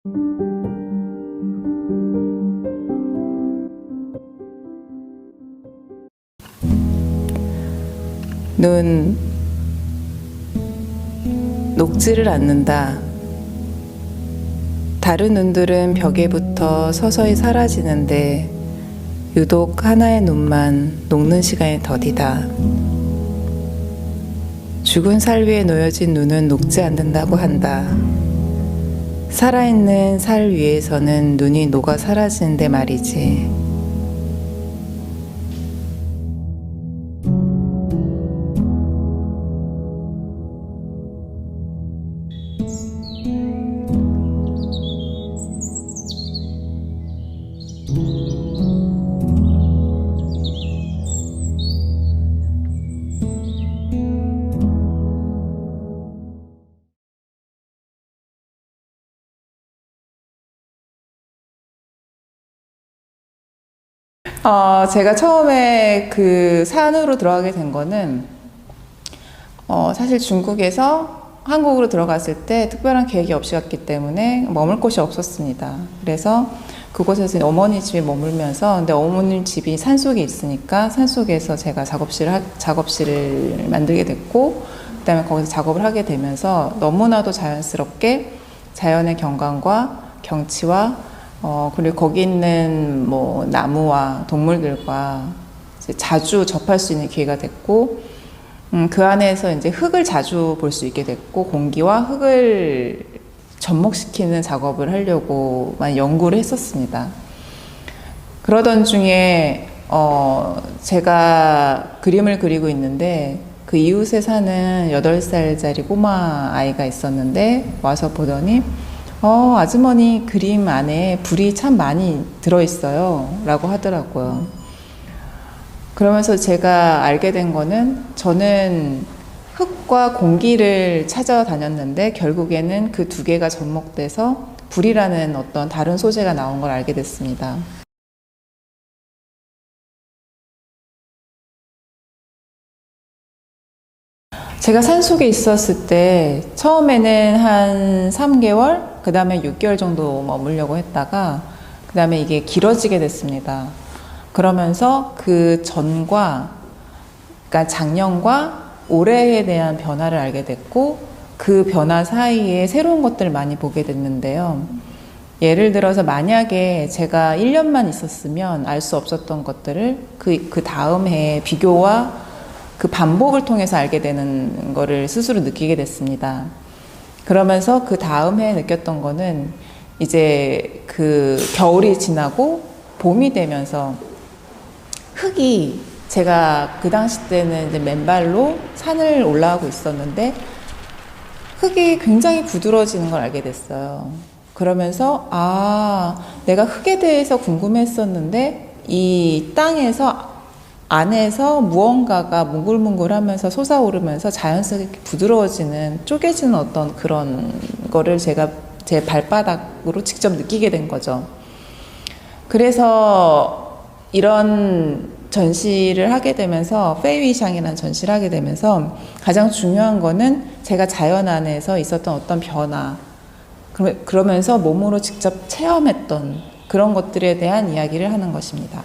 눈 녹지를 않는다. 다른 눈들은 벽에 붙어 서서히 사라지는데 유독 하나의 눈만 녹는 시간이 더디다. 죽은 살 위에 놓여진 눈은 녹지 않는다고 한다. 살아있는 살 위에서는 눈이 녹아 사라지는데 말이지. 제가 처음에 그 산으로 들어가게 된 거는 사실 중국에서 한국으로 들어갔을 때 특별한 계획이 없이 갔기 때문에 머물 곳이 없었습니다. 그래서 그곳에서 어머니 집에 머물면서, 근데 어머니 집이 산속에 있으니까 산속에서 제가 작업실을 만들게 됐고, 그 다음에 거기서 작업을 하게 되면서 너무나도 자연스럽게 자연의 경관과 경치와 그리고 거기 있는 뭐 나무와 동물들과 이제 자주 접할 수 있는 기회가 됐고, 그 안에서 이제 흙을 자주 볼 수 있게 됐고, 공기와 흙을 접목시키는 작업을 하려고 많이 연구를 했었습니다. 그러던 중에 제가 그림을 그리고 있는데 그 이웃에 사는 8살짜리 꼬마 아이가 있었는데 와서 보더니 아주머니 그림 안에 불이 참 많이 들어있어요 라고 하더라고요. 그러면서 제가 알게 된 거는, 저는 흙과 공기를 찾아다녔는데 결국에는 그 두 개가 접목돼서 불이라는 어떤 다른 소재가 나온 걸 알게 됐습니다. 제가 산속에 있었을 때 처음에는 한 3개월, 그 다음에 6개월 정도 머물려고 했다가 그 다음에 이게 길어지게 됐습니다. 그러면서 그 전과, 그러니까 작년과 올해에 대한 변화를 알게 됐고, 그 변화 사이에 새로운 것들을 많이 보게 됐는데요. 예를 들어서 만약에 제가 1년만 있었으면 알 수 없었던 것들을 그 다음 해에 비교와 그 반복을 통해서 알게 되는 거를 스스로 느끼게 됐습니다. 그러면서 그 다음 해에 느꼈던 거는, 이제 그 겨울이 지나고 봄이 되면서 흙이, 제가 그 당시 때는 이제 맨발로 산을 올라가고 있었는데 흙이 굉장히 부드러워지는 걸 알게 됐어요. 그러면서 내가 흙에 대해서 궁금했었는데 이 땅에서 안에서 무언가가 뭉글뭉글하면서 솟아오르면서 자연스럽게 부드러워지는, 쪼개지는 어떤 그런 거를 제가 제 발바닥으로 직접 느끼게 된 거죠. 그래서 이런 전시를 하게 되면서, 페이위샹이라는 전시를 하게 되면서 가장 중요한 거는 제가 자연 안에서 있었던 어떤 변화, 그러면서 몸으로 직접 체험했던 그런 것들에 대한 이야기를 하는 것입니다.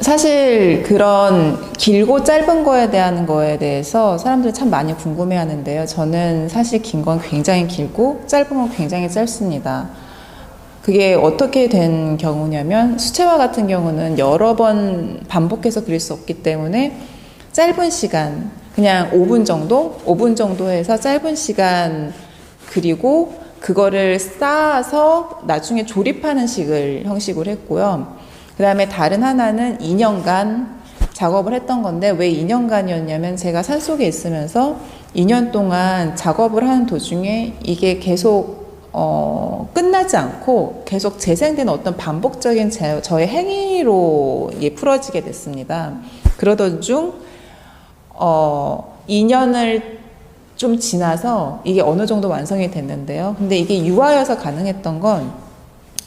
사실 그런 길고 짧은 거에 대한 거에 대해서 사람들이 참 많이 궁금해 하는데요. 저는 사실 긴 건 굉장히 길고 짧은 건 굉장히 짧습니다. 그게 어떻게 된 경우냐면, 수채화 같은 경우는 여러 번 반복해서 그릴 수 없기 때문에 짧은 시간, 그냥 5분 정도 해서 짧은 시간 그리고 그거를 쌓아서 나중에 조립하는 형식으로 했고요. 그 다음에 다른 하나는 2년간 작업을 했던 건데, 왜 2년간이었냐면 제가 산속에 있으면서 2년 동안 작업을 하는 도중에 이게 계속 끝나지 않고 계속 재생되는 어떤 반복적인 저의 행위로 풀어지게 됐습니다. 그러던 중 2년을 좀 지나서 이게 어느 정도 완성이 됐는데요. 근데 이게 유화여서 가능했던 건,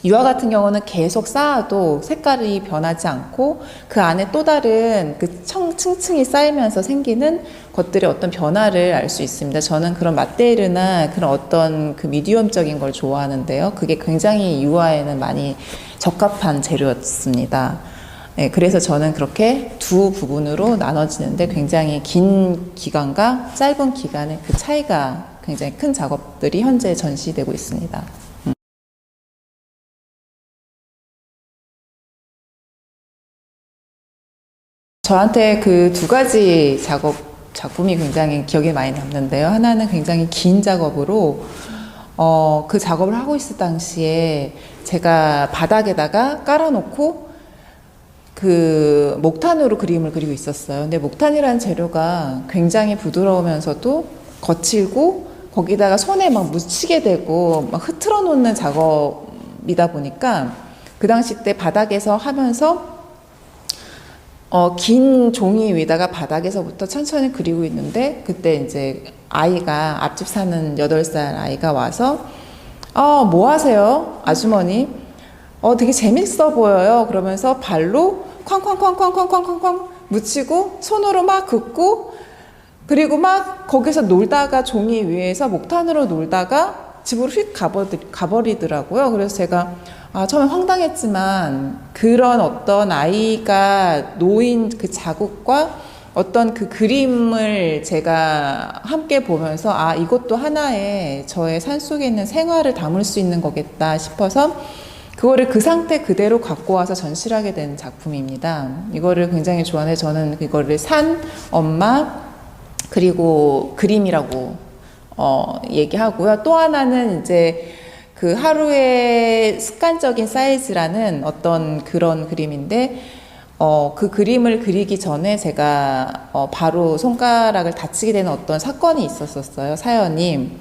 유화 같은 경우는 계속 쌓아도 색깔이 변하지 않고 그 안에 또 다른 그 층층이 쌓이면서 생기는 것들의 어떤 변화를 알 수 있습니다. 저는 그런 마테르나 그런 어떤 그 미디엄적인 걸 좋아하는데요. 그게 굉장히 유화에는 많이 적합한 재료였습니다. 네, 그래서 저는 그렇게 두 부분으로 나눠지는데 굉장히 긴 기간과 짧은 기간의 그 차이가 굉장히 큰 작업들이 현재 전시되고 있습니다. 저한테 그 두 가지 작품이 굉장히 기억에 많이 남는데요. 하나는 굉장히 긴 작업으로, 그 작업을 하고 있을 당시에 제가 바닥에다가 깔아놓고 그 목탄으로 그림을 그리고 있었어요. 근데 목탄이라는 재료가 굉장히 부드러우면서도 거칠고 거기다가 손에 막 묻히게 되고 막 흐트러 놓는 작업이다 보니까 그 당시 때 바닥에서 하면서 긴 종이 위에다가 바닥에서부터 천천히 그리고 있는데 그때 이제 아이가 앞집 사는 8살 아이가 와서 뭐 하세요? 아주머니 되게 재밌어 보여요. 그러면서 발로 쾅쾅쾅쾅쾅쾅쾅쾅 묻히고 손으로 막 긋고 그리고 막 거기서 놀다가 종이 위에서 목탄으로 놀다가 집으로 휙 가버리더라고요. 그래서 제가 처음에 황당했지만 그런 어떤 아이가 놓인 그 자국과 어떤 그 그림을 제가 함께 보면서 이것도 하나의 저의 산속에 있는 생활을 담을 수 있는 거겠다 싶어서 그거를 그 상태 그대로 갖고 와서 전시를 하게 된 작품입니다. 이거를 굉장히 좋아해. 저는 이거를 산, 엄마, 그리고 그림이라고 얘기하고요. 또 하나는 이제 그 하루의 습관적인 사이즈라는 어떤 그런 그림인데 그 그림을 그리기 전에 제가 바로 손가락을 다치게 되는 어떤 사건이 있었어요. 사연이.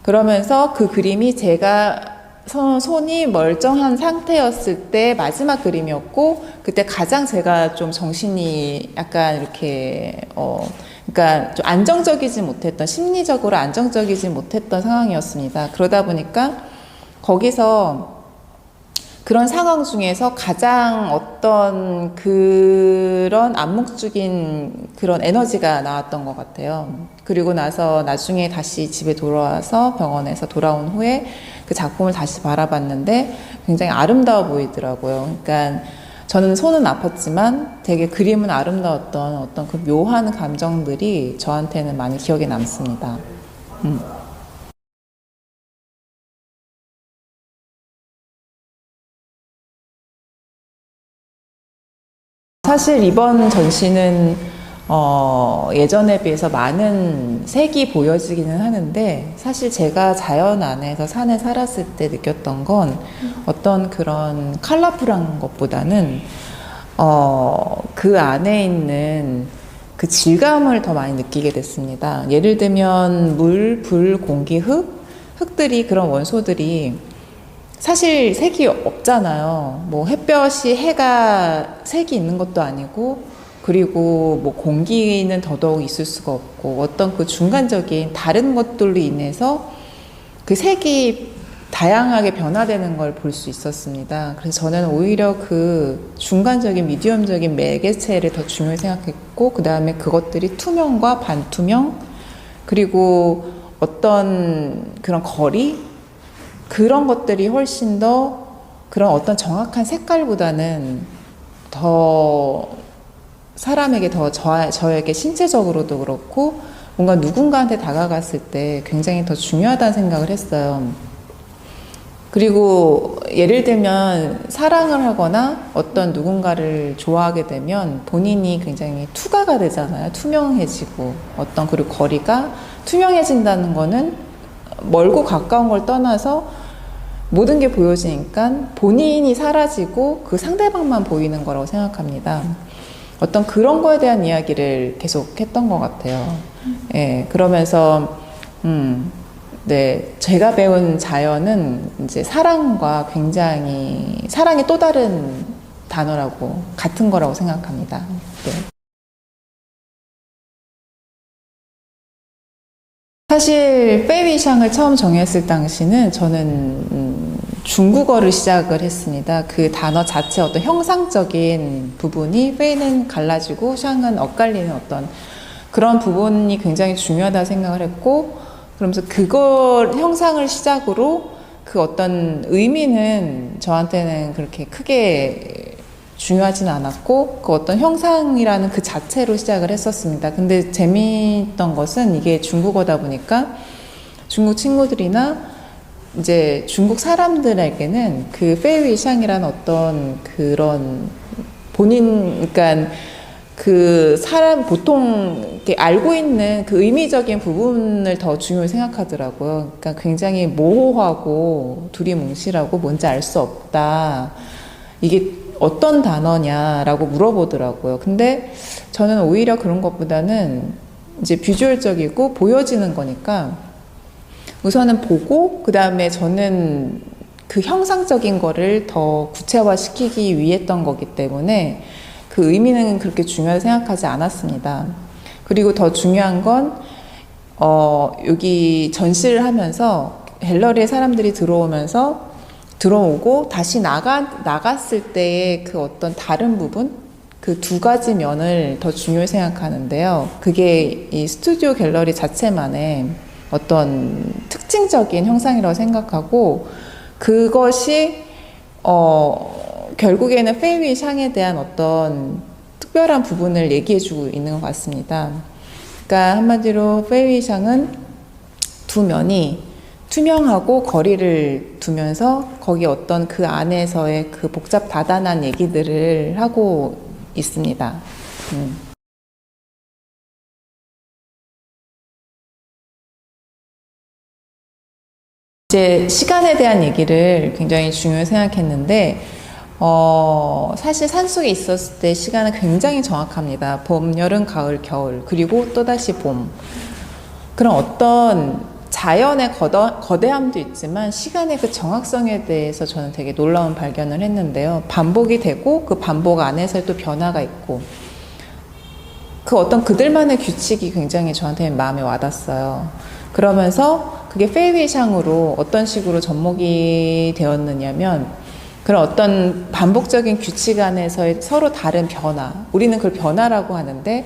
그러면서 그 그림이 제가 손이 멀쩡한 상태였을 때 마지막 그림이었고 그때 가장 제가 좀 정신이 약간 이렇게 그러니까 좀 안정적이지 못했던 심리적으로 안정적이지 못했던 상황이었습니다. 그러다 보니까 거기서 그런 상황 중에서 가장 어떤 그런 암묵적인 그런 에너지가 나왔던 것 같아요. 그리고 나서 나중에 다시 집에 돌아와서 병원에서 돌아온 후에 그 작품을 다시 바라봤는데 굉장히 아름다워 보이더라고요. 그러니까 저는 손은 아팠지만 되게 그림은 아름다웠던 어떤 그 묘한 감정들이 저한테는 많이 기억에 남습니다. 사실 이번 전시는 예전에 비해서 많은 색이 보여지기는 하는데 사실 제가 자연 안에서 산에 살았을 때 느꼈던 건 어떤 그런 컬러풀한 것보다는 그 안에 있는 그 질감을 더 많이 느끼게 됐습니다. 예를 들면 물, 불, 공기, 흙들이 그런 원소들이 사실 색이 없잖아요. 뭐 햇볕이 해가 색이 있는 것도 아니고 그리고 뭐 공기는 더더욱 있을 수가 없고 어떤 그 중간적인 다른 것들로 인해서 그 색이 다양하게 변화되는 걸 볼 수 있었습니다. 그래서 저는 오히려 그 중간적인 미디엄적인 매개체를 더 중요히 생각했고 그 다음에 그것들이 투명과 반투명 그리고 어떤 그런 거리 그런 것들이 훨씬 더 그런 어떤 정확한 색깔보다는 더 사람에게 더 저에게 신체적으로도 그렇고 뭔가 누군가한테 다가갔을 때 굉장히 더 중요하다는 생각을 했어요. 그리고 예를 들면 사랑을 하거나 어떤 누군가를 좋아하게 되면 본인이 굉장히 투과가 되잖아요. 투명해지고 어떤 그리고 거리가 투명해진다는 거는 멀고 가까운 걸 떠나서 모든 게 보여지니까 본인이 사라지고 그 상대방만 보이는 거라고 생각합니다. 어떤 그런 거에 대한 이야기를 계속 했던 것 같아요. 예, 그러면서, 네, 제가 배운 자연은 이제 사랑과 굉장히, 사랑의 또 다른 단어라고, 같은 거라고 생각합니다. 네. 사실 페이위샹을 처음 정했을 당시는 저는 중국어를 시작을 했습니다. 그 단어 자체 어떤 형상적인 부분이 페이는 갈라지고 샹은 엇갈리는 어떤 그런 부분이 굉장히 중요하다 생각을 했고, 그러면서 그걸 형상을 시작으로 그 어떤 의미는 저한테는 그렇게 크게 중요하진 않았고, 그 어떤 형상이라는 그 자체로 시작을 했었습니다. 근데 재미있던 것은 이게 중국어다 보니까 중국 친구들이나 이제 중국 사람들에게는 그 페이위샹이라는 어떤 그런 본인, 그러니까 그 사람 보통 이렇게 알고 있는 그 의미적인 부분을 더 중요히 생각하더라고요. 그러니까 굉장히 모호하고 두리뭉실하고 뭔지 알 수 없다. 이게 어떤 단어냐라고 물어보더라고요. 근데 저는 오히려 그런 것보다는 이제 비주얼적이고 보여지는 거니까 우선은 보고, 그 다음에 저는 그 형상적인 거를 더 구체화시키기 위해 했던 거기 때문에 그 의미는 그렇게 중요하게 생각하지 않았습니다. 그리고 더 중요한 건, 여기 전시를 하면서 갤러리에 사람들이 들어오고 다시 나갔을 때의 그 어떤 다른 부분? 그 두 가지 면을 더 중요히 생각하는데요. 그게 이 스튜디오 갤러리 자체만의 어떤 특징적인 형상이라고 생각하고, 그것이 결국에는 페이위샹에 대한 어떤 특별한 부분을 얘기해주고 있는 것 같습니다. 그러니까 한마디로 페이위샹은 두 면이 투명하고 거리를 두면서 거기 어떤 그 안에서의 그 복잡 다단한 얘기들을 하고 있습니다. 이제 시간에 대한 얘기를 굉장히 중요히 생각했는데, 사실 산속에 있었을 때 시간은 굉장히 정확합니다. 봄, 여름, 가을, 겨울, 그리고 또다시 봄. 그런 어떤 자연의 거대함도 있지만 시간의 그 정확성에 대해서 저는 되게 놀라운 발견을 했는데요. 반복이 되고 그 반복 안에서 또 변화가 있고, 그 어떤 그들만의 규칙이 굉장히 저한테는 마음에 와닿았어요. 그러면서 그게 페이위샹으로 어떤 식으로 접목이 되었느냐면, 그런 어떤 반복적인 규칙 안에서의 서로 다른 변화, 우리는 그걸 변화라고 하는데,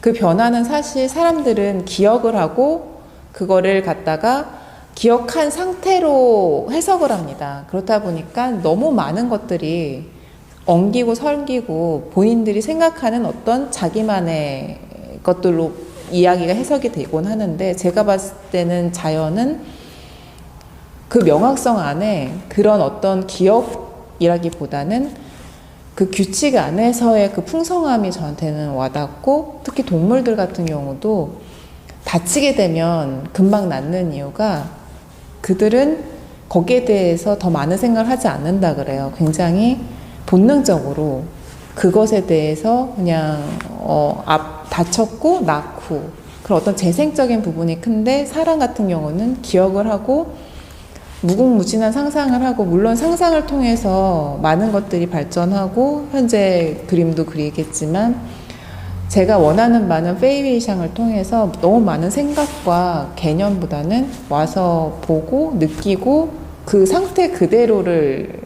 그 변화는 사실 사람들은 기억을 하고 그거를 갖다가 기억한 상태로 해석을 합니다. 그렇다 보니까 너무 많은 것들이 엉기고 설기고 본인들이 생각하는 어떤 자기만의 것들로 이야기가 해석이 되곤 하는데, 제가 봤을 때는 자연은 그 명확성 안에 그런 어떤 기억이라기보다는 그 규칙 안에서의 그 풍성함이 저한테는 와닿고, 특히 동물들 같은 경우도 다치게 되면 금방 낫는 이유가 그들은 거기에 대해서 더 많은 생각을 하지 않는다 그래요. 굉장히 본능적으로 그것에 대해서 그냥 다쳤고 낳고 그런 어떤 재생적인 부분이 큰데, 사람 같은 경우는 기억을 하고 무궁무진한 상상을 하고, 물론 상상을 통해서 많은 것들이 발전하고 현재 그림도 그리겠지만, 제가 원하는 바는 페이위샹을 통해서 너무 많은 생각과 개념보다는 와서 보고 느끼고 그 상태 그대로를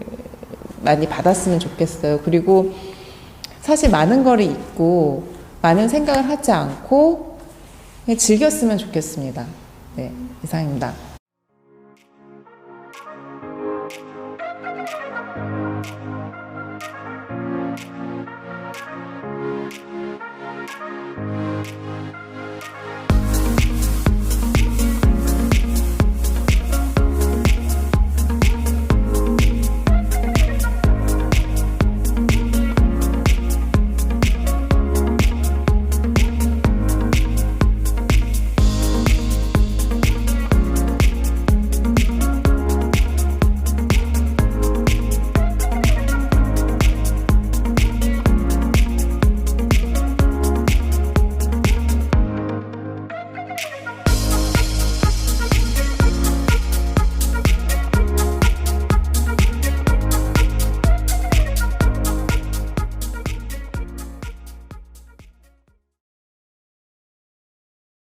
많이 받았으면 좋겠어요. 그리고 사실 많은 거를 잊고 많은 생각을 하지 않고 그냥 즐겼으면 좋겠습니다. 네, 이상입니다.